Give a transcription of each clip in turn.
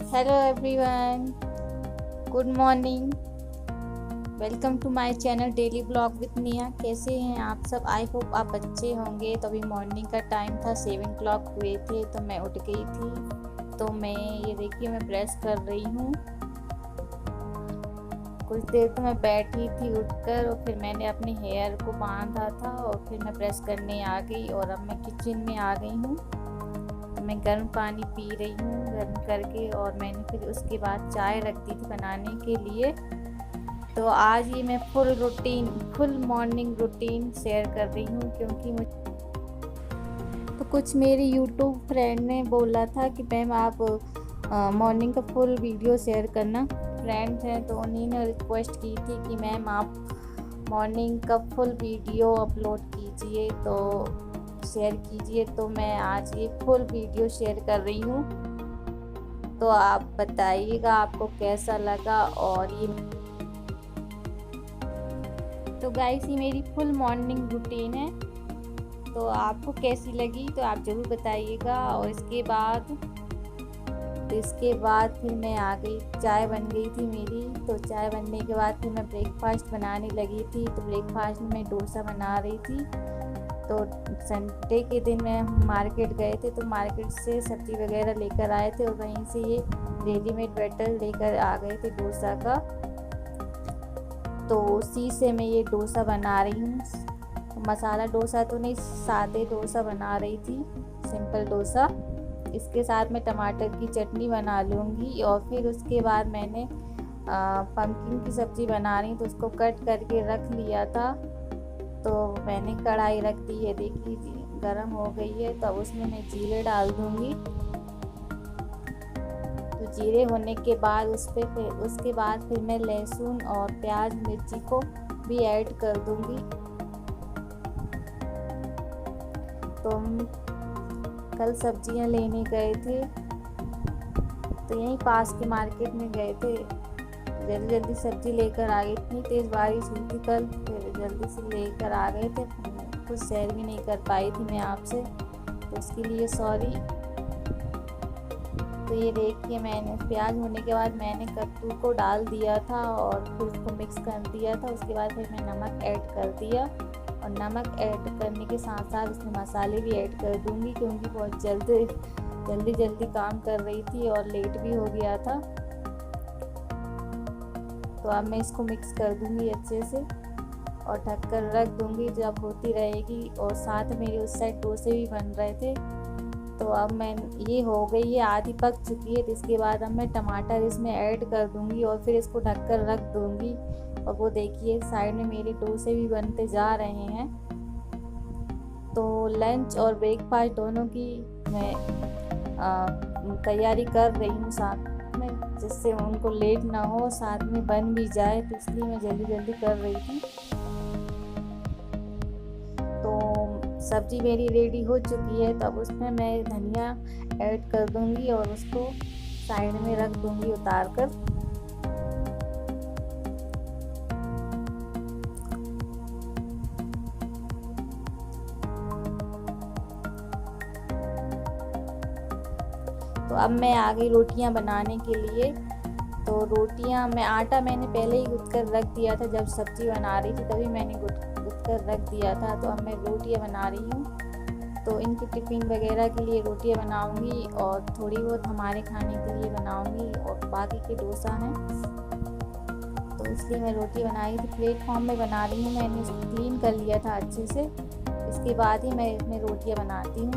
Hello everyone, good morning. Welcome to my channel daily blog with Mia. कैसे हैं आप सब? आई होप आप अच्छे होंगे। तो अभी मॉर्निंग का टाइम था, 7 o'clock हुए थे तो मैं उठ गई थी। तो मैं ये देखिए मैं ब्रश कर रही हूँ। कुछ देर तो मैं बैठी थी उठकर और फिर मैंने अपने हेयर को बांधा था और फिर मैं ब्रश करने आ गई और अब मैं किचन में आ गई हूँ। मैं गर्म पानी पी रही हूँ गर्म करके और मैंने फिर उसके बाद चाय रख दी थी बनाने के लिए। तो आज ये मैं फुल मॉर्निंग रूटीन शेयर कर रही हूँ क्योंकि मुझे तो कुछ मेरे यूट्यूब फ्रेंड ने बोला था कि मैम आप मॉर्निंग का फुल वीडियो शेयर करना। फ्रेंड्स हैं तो उन्हीं ने रिक्वेस्ट की थी कि मैम आप मॉर्निंग का फुल वीडियो अपलोड कीजिए, तो शेयर कीजिए। तो मैं आज ये फुल वीडियो शेयर कर रही हूँ, तो आप बताइएगा आपको कैसा लगा। और ये तो गाइस ये मेरी फुल मॉर्निंग रूटीन है, तो आपको कैसी लगी तो आप ज़रूर बताइएगा। और इसके बाद फिर मैं आ गई, चाय बन गई थी मेरी। तो चाय बनने के बाद फिर मैं ब्रेकफास्ट बनाने लगी थी। तो ब्रेकफास्ट में मैं डोसा बना रही थी। तो संडे के दिन मैं मार्केट गए थे, तो मार्केट से सब्ज़ी वगैरह लेकर आए थे और वहीं से ये रेडीमेड बैटर लेकर आ गए थे डोसा का। तो उसी से मैं ये डोसा बना रही हूँ। मसाला डोसा तो नहीं, सादे डोसा बना रही थी, सिंपल डोसा। इसके साथ मैं टमाटर की चटनी बना लूँगी। और फिर उसके बाद मैंने पम्पकिन की सब्ज़ी बना रही, तो उसको कट करके रख लिया था। तो मैंने कढ़ाई रख दी है, देखिए गरम हो गई है। तब उसमें मैं जीरे डाल दूँगी। तो जीरे होने के बाद उसके बाद फिर मैं लहसुन और प्याज मिर्ची को भी ऐड कर दूँगी। तो हम कल सब्जियां लेने गए थे, तो यहीं पास के मार्केट में गए थे। जल्दी जल्दी सब्जी लेकर आ गए, इतनी तेज़ बारिश हुई थी कल, फिर जल्दी से लेकर आ गए थे। कुछ शेयर भी नहीं कर पाई थी मैं आपसे, तो उसके लिए सॉरी। तो ये देखिए मैंने प्याज होने के बाद मैंने कद्दू को डाल दिया था और फिर उसको मिक्स कर दिया था। उसके बाद फिर मैं नमक ऐड कर दिया और नमक ऐड करने के साथ साथ उसमें मसाले भी ऐड कर दूँगी क्योंकि बहुत जल्दी काम कर रही थी और लेट भी हो गया था। तो अब मैं इसको मिक्स कर दूँगी अच्छे से और ढक कर रख दूँगी, जब होती रहेगी। और साथ मेरे उस साइड डोसे भी बन रहे थे। तो अब मैं ये हो गई है, आधी पक चुकी है। तो इसके बाद अब मैं टमाटर इसमें ऐड कर दूँगी और फिर इसको ढक कर रख दूँगी। और वो देखिए साइड में मेरे डोसे भी बनते जा रहे हैं। तो लंच और ब्रेकफास्ट दोनों की मैं तैयारी कर रही हूँ साथ में, जिससे उनको लेट ना हो, साथ में बन भी जाए। तो इसलिए मैं जल्दी कर रही थी। तो सब्ज़ी मेरी रेडी हो चुकी है, तब उसमें मैं धनिया ऐड कर दूँगी और उसको साइड में रख दूँगी उतार कर। तो अब मैं आ गई रोटियां बनाने के लिए। तो रोटियां आटा मैंने पहले ही गूँथ कर रख दिया था, जब सब्ज़ी बना रही थी तभी मैंने गूँथ कर रख दिया था। तो अब मैं रोटियां बना रही हूँ। तो इनकी टिफ़िन वगैरह के लिए रोटियां बनाऊँगी और थोड़ी बहुत हमारे खाने के लिए बनाऊँगी और बाकी के डोसा हैं, तो इसलिए मैं रोटी बनाई थी। प्लेटफॉर्म में बना रही हूँ, मैंने इसको क्लीन कर लिया था अच्छे से। इसके बाद ही मैं इसमें रोटियाँ बनाती हूँ।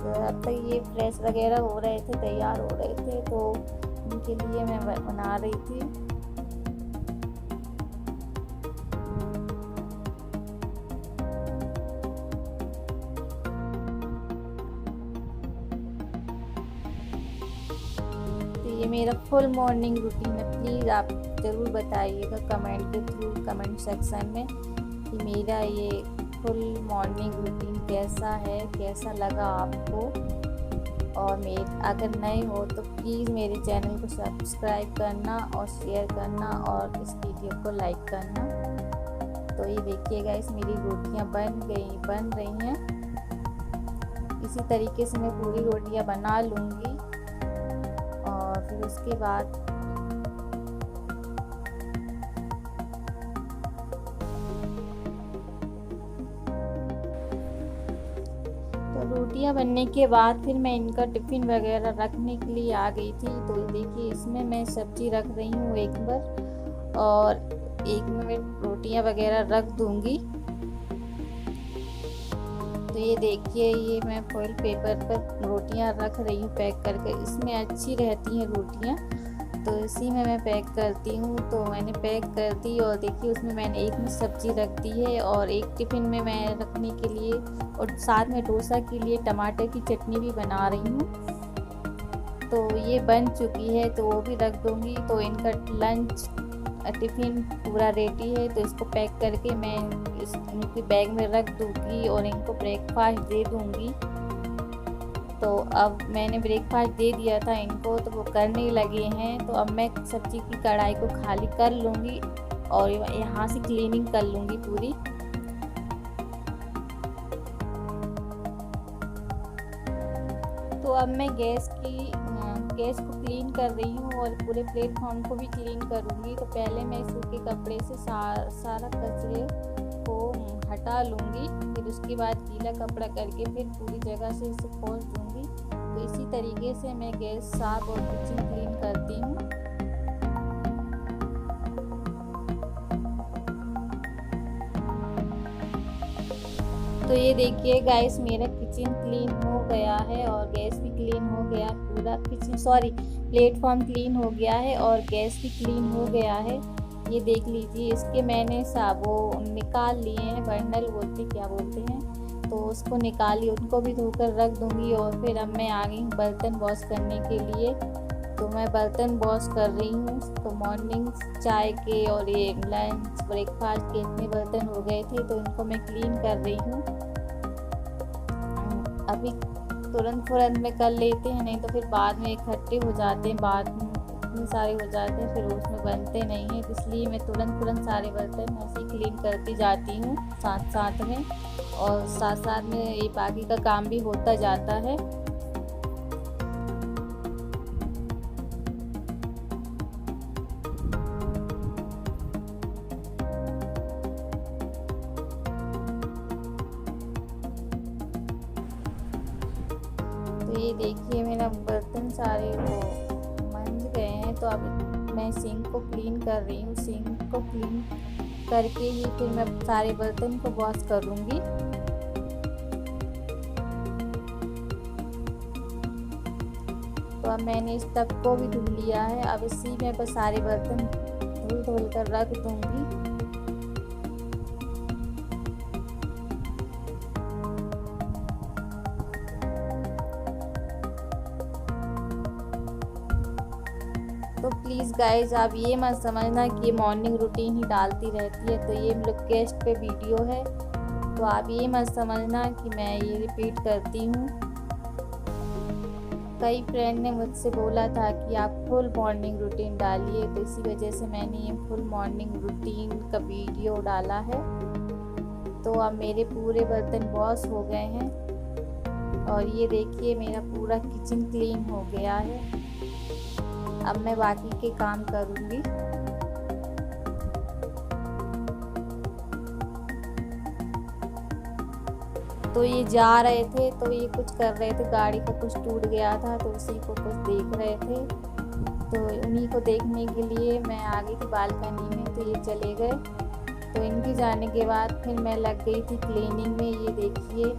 तो अब तक ये फ्रेश वगैरह हो रहे थे, तैयार हो रहे थे, तो उनके लिए मैं बना रही थी। तो ये मेरा फुल मॉर्निंग रूटीन है। प्लीज़ आप ज़रूर बताइएगा कमेंट के थ्रू, कमेंट सेक्शन में, कि मेरा ये फुल मॉर्निंग रूटीन कैसा है, कैसा लगा आपको। और अगर नए हो तो प्लीज़ मेरे चैनल को सब्सक्राइब करना और शेयर करना और इस वीडियो को लाइक करना। तो ये देखिएगा, इस मेरी रोटियां बन रही हैं। इसी तरीके से मैं पूरी रोटियां बना लूँगी। और फिर उसके बाद तो रोटियां बनने के बाद फिर मैं इनका टिफ़िन वगैरह रखने के लिए आ गई थी। तो देखिए इसमें मैं सब्ज़ी रख रही हूँ एक बार, और एक में मैं रोटियां वगैरह रख दूँगी। तो ये देखिए ये मैं फॉइल पेपर पर रोटियां रख रही हूँ पैक करके, इसमें अच्छी रहती हैं रोटियां, तो इसी में मैं पैक करती हूँ। तो मैंने पैक कर दी, और देखिए उसमें मैंने एक में सब्ज़ी रख दी है, और एक टिफ़िन में मैं रखने के लिए और साथ में डोसा के लिए टमाटर की चटनी भी बना रही हूँ। तो ये बन चुकी है, तो वो भी रख दूँगी। तो इनका लंच टिफ़िन पूरा रेडी है, तो इसको पैक करके मैं इनके बैग में रख दूँगी और इनको ब्रेकफास्ट दे दूँगी। तो अब मैंने ब्रेकफास्ट दे दिया था इनको, तो वो करने लगे हैं। तो अब मैं सब्ज़ी की कढ़ाई को खाली कर लूँगी और यहाँ से क्लीनिंग कर लूँगी पूरी। तो अब मैं गैस को क्लीन कर रही हूँ और पूरे प्लेटफॉर्म को भी क्लीन करूँगी। तो पहले मैं सूखे कपड़े से सारा कचरे को हटा लूँगी, फिर उसके बाद गीला कपड़ा करके फिर पूरी जगह से इसे पोंछ दूँगी। तो इसी तरीके से मैं गैस साफ और किचन क्लीन करती हूँ। तो ये देखिए गाइस मेरा किचन क्लीन हो गया है और गैस भी क्लीन हो गया, पूरा प्लेटफॉर्म क्लीन हो गया है और गैस भी क्लीन हो गया है। ये देख लीजिए, इसके मैंने वो निकाल लिए हैं, बर्नल क्या बोलते हैं, तो उसको निकाली, उनको भी धोकर रख दूँगी। और फिर अब मैं आ गई हूँ बर्तन वॉश करने के लिए। तो मैं बर्तन वॉश कर रही हूँ। तो मॉर्निंग चाय के और ये लंच ब्रेकफास्ट के इतने बर्तन हो गए थे, तो इनको मैं क्लीन कर रही हूँ। अभी तुरंत में कर लेते हैं, नहीं तो फिर बाद में इकट्ठे हो जाते हैं, बाद में इतने सारे हो जाते हैं, फिर उसमें बनते नहीं हैं। तो इसलिए मैं तुरंत सारे बर्तन ऐसे क्लीन करती जाती हूँ साथ में, और साथ में ये बाकी का काम भी होता जाता है। तो ये देखिए मेरा बर्तन सारे वो मंज गए हैं। तो अब मैं सिंक को क्लीन कर रही हूँ। सिंक को क्लीन करके ही फिर मैं सारे बर्तन को वॉश करूँगी। तो अब मैंने इस टब को भी धुल लिया है। अब इसी में बस सारे बर्तन धुल कर रख दूँगी। तो प्लीज़ गाइज आप ये मत समझना कि ये मॉर्निंग रूटीन ही डालती रहती है, तो ये रिक्वेस्ट पे वीडियो है, तो आप ये मत समझना कि मैं ये रिपीट करती हूँ। कई फ्रेंड ने मुझसे बोला था कि आप फुल मॉर्निंग रूटीन डालिए, तो इसी वजह से मैंने ये फुल मॉर्निंग रूटीन का वीडियो डाला है। तो अब मेरे पूरे बर्तन वॉश हो गए हैं और ये देखिए मेरा पूरा किचन क्लीन हो गया है। अब मैं बाकी के काम करूँगी। तो ये जा रहे थे, तो ये कुछ कर रहे थे, गाड़ी का कुछ टूट गया था, तो उसी को कुछ देख रहे थे। तो उन्हीं को देखने के लिए मैं आ गई थी बालकनी में, तो ये चले गए। तो इनके जाने के बाद फिर मैं लग गई थी क्लीनिंग में। ये देखिए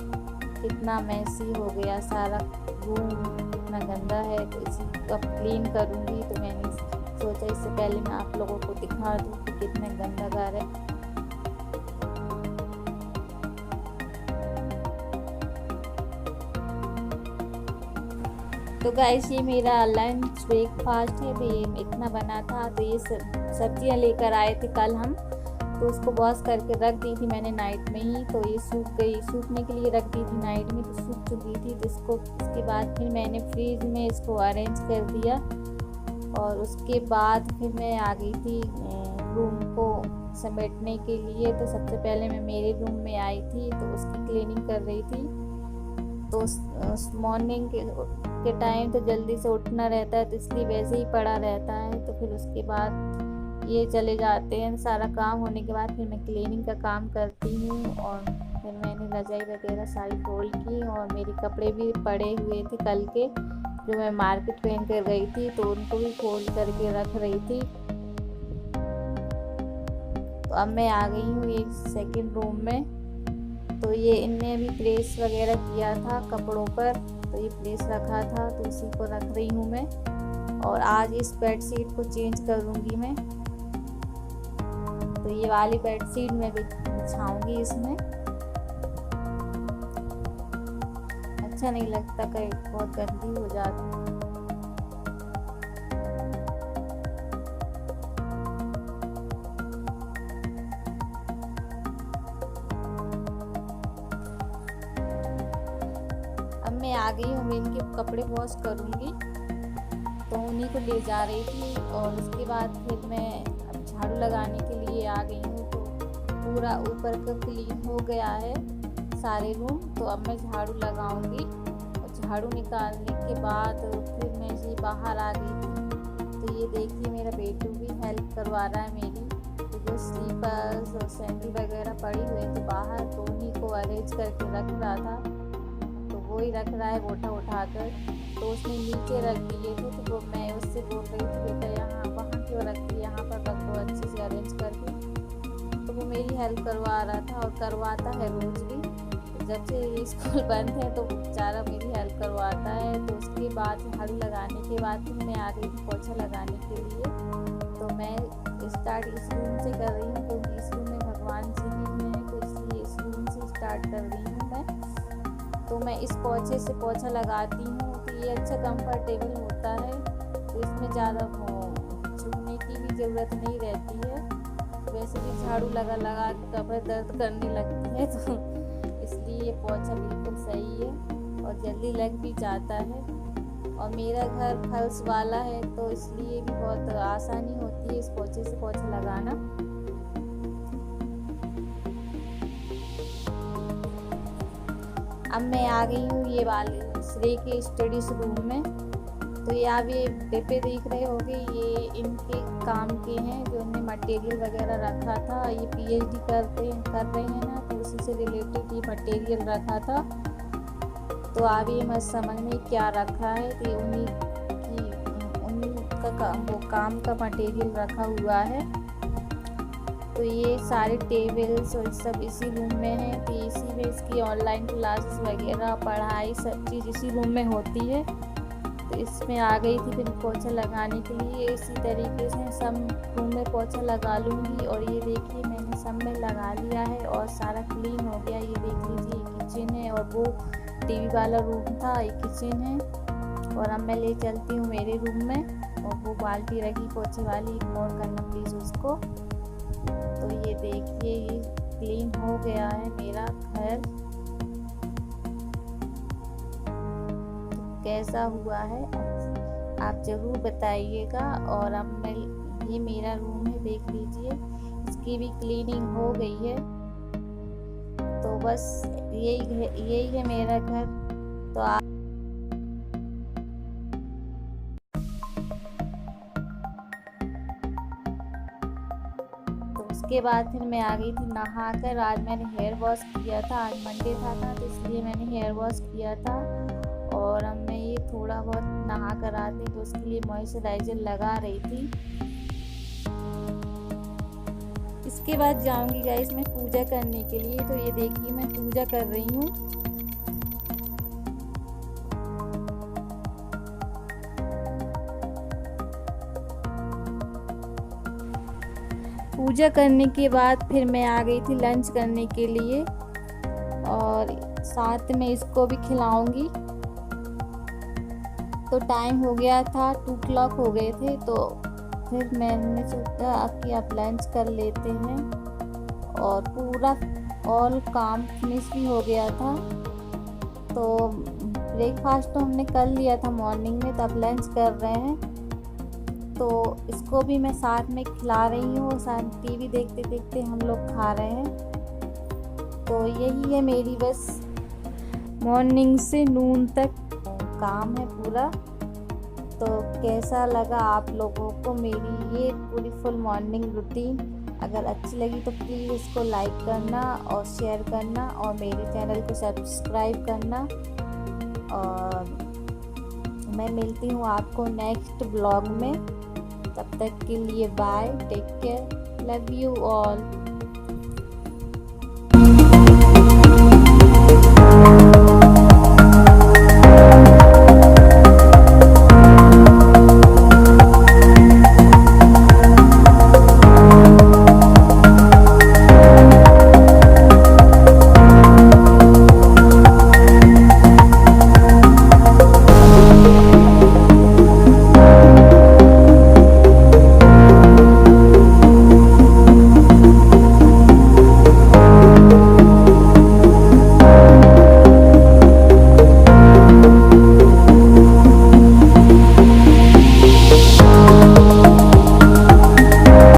कितना मैसी हो गया सारा रूम, कितना गंदा है। तो इसी को अब क्लीन करूँगी। तो मैंने सोचा इससे पहले मैं आप लोगों को दिखा दूँ कि कितना गंदा घर है। तो गाइस ये मेरा लंच ब्रेकफास्ट है। तो ये इतना बना था। तो ये सब्जियाँ लेकर आए थे कल हम, तो उसको वॉश करके रख दी थी मैंने नाइट में ही। तो ये सूख गई, सूखने के लिए रख दी थी नाइट में, तो सूख चुकी थी। तो इसके बाद फिर मैंने फ्रीज में इसको अरेंज कर दिया और उसके बाद फिर मैं आ गई थी रूम को समेटने के लिए। तो सबसे पहले मैं मेरे रूम में आई थी, तो उसकी क्लीनिंग कर रही थी। तो मॉर्निंग के टाइम तो जल्दी से उठना रहता है, तो इसलिए वैसे ही पड़ा रहता है। तो फिर उसके बाद ये चले जाते हैं। सारा काम होने के बाद फिर मैं क्लीनिंग का काम करती हूँ, और फिर मैंने रजाई वगैरह सारी फोल्ड की, और मेरे कपड़े भी पड़े हुए थे कल के, जो मैं मार्केट पहन कर गई थी, तो उनको भी फोल्ड करके रख रही थी। तो अब मैं आ गई हूँ एक सेकंड रूम में। तो ये इनने अभी प्रेस वगैरह किया था कपड़ों पर, तो ये प्रेस रखा था, तो उसी को रख रही हूँ मैं। और आज इस बेडशीट को चेंज करूँगी मैं। तो ये वाली बेडशीट मैं बिछाऊँगी इसमें। अच्छा नहीं लगता, कहीं बहुत गंदी हो जाती। अब मैं आ गई हूँ, मैं इनके कपड़े वॉश करूँगी, तो उन्हीं को ले जा रही थी। और उसके बाद फिर मैं अब झाड़ू लगाने के लिए आ गई हूँ। तो पूरा ऊपर का क्लीन हो गया है सारे रूम, तो अब मैं झाड़ू लगाऊंगी। और झाड़ू निकालने के बाद फिर मैं जी बाहर आ गई थी। तो ये देखिए मेरा बेटू भी हेल्प करवा रहा है मेरी। तो जो स्लीपर्स और सैंडल वगैरह पड़ी हुई थी बाहर, तो उन्हीं को अरेंज करके रख रहा था। तो वो ही रख रहा है उठा कर। तो उसने नीचे रख दिए थे, तो वो मैं उससे बोल रही थी बेटा यहाँ वहाँ क्यों रखती है, यहाँ पर रख दो अच्छे से अरेंज करके। तो वो मेरी हेल्प करवा रहा था, और करवाता है रोज़ भी। जब से स्कूल बंद है तो बेचारा मेरी हेल्प करवाता है। तो उसके बाद झाड़ू लगाने के बाद फिर मैं आ गई थी पोछा लगाने के लिए। तो मैं स्टार्ट इस रूम से कर रही हूँ, क्योंकि इस रूम में भगवान जी भी हैं, तो इसलिए इस रूम से स्टार्ट कर रही हूँ मैं। तो मैं इस पोछे से पोछा लगाती हूँ, तो ये अच्छा कंफर्टेबल होता है। तो इसमें ज़्यादा छूने की भी ज़रूरत नहीं रहती है। वैसे भी झाड़ू लगा के कमर दर्द करने लगती है, तो इसलिए ये पोछा बिल्कुल सही है और जल्दी लग भी जाता है। और मेरा घर फर्श वाला है, तो इसलिए भी बहुत आसानी होती है इस पोछे से पोछा लगाना। अब मैं आ गई हूँ ये वाले श्रेय के स्टडीज रूम में। तो ये आप ये डिब्बे देख रहे होंगे, ये इनके काम के हैं, जो इन्हें मटेरियल वगैरह रखा था। ये पीएचडी कर रहे हैं ना, तो उसी से रिलेटेड ये मटेरियल रखा था। तो आप ये मत समझ में क्या रखा है, तो उन्हीं का वो काम का मटेरियल रखा हुआ है। तो ये सारे टेबल्स और सब इसी रूम में है। तो इसी में इसकी ऑनलाइन क्लासेस वगैरह पढ़ाई सब चीज़ इसी रूम में होती है। तो इसमें आ गई थी फिर पोछा लगाने के लिए। इसी तरीके से सब रूम में पोछा लगा लूँगी। और ये देखिए मैंने सब में लगा लिया है और सारा क्लीन हो गया। ये देख लीजिए किचन है, और वो टीवी वाला रूम था, ये किचन है। और अब मैं ले चलती हूँ मेरे रूम में, और वो बाल्टी रखी पोछे वाली, इग्नोर करना प्लीज़ उसको। तो ये देखिए ये क्लीन हो गया है मेरा घर। कैसा हुआ है आप ज़रूर बताइएगा। और अब मैं ये मेरा रूम है, देख लीजिए इसकी भी क्लीनिंग हो गई है। तो बस यही है मेरा घर। तो आप उसके बाद फिर मैं आ गई थी नहा कर। आज मैंने हेयर वॉश किया था, आज मंडे था ना, तो इसलिए मैंने हेयर वॉश किया था। और अब मैं ये थोड़ा बहुत नहा कर आती, तो उसके लिए मॉइस्चराइज़र लगा रही थी। इसके बाद जाऊंगी गाइस मैं पूजा करने के लिए। तो ये देखिए मैं पूजा कर रही हूँ। पूजा करने के बाद फिर मैं आ गई थी लंच करने के लिए, और साथ में इसको भी खिलाऊंगी। तो टाइम हो गया था 2 o'clock हो गए थे। तो फिर मैंने सोचा कि आप लंच कर लेते हैं, और पूरा ऑल काम फिनिश भी हो गया था। तो ब्रेकफास्ट तो हमने कर लिया था मॉर्निंग में, तो अब लंच कर रहे हैं। तो इसको भी मैं साथ में खिला रही हूँ, साथ टीवी देखते देखते हम लोग खा रहे हैं। तो यही है मेरी बस मॉर्निंग से नून तक काम है पूरा। तो कैसा लगा आप लोगों को मेरी ये पूरी फुल मॉर्निंग रूटीन? अगर अच्छी लगी तो प्लीज़ इसको लाइक करना और शेयर करना और मेरे चैनल को सब्सक्राइब करना। और मैं मिलती हूँ आपको नेक्स्ट ब्लॉग में। तब तक के लिए bye, take care, love you all.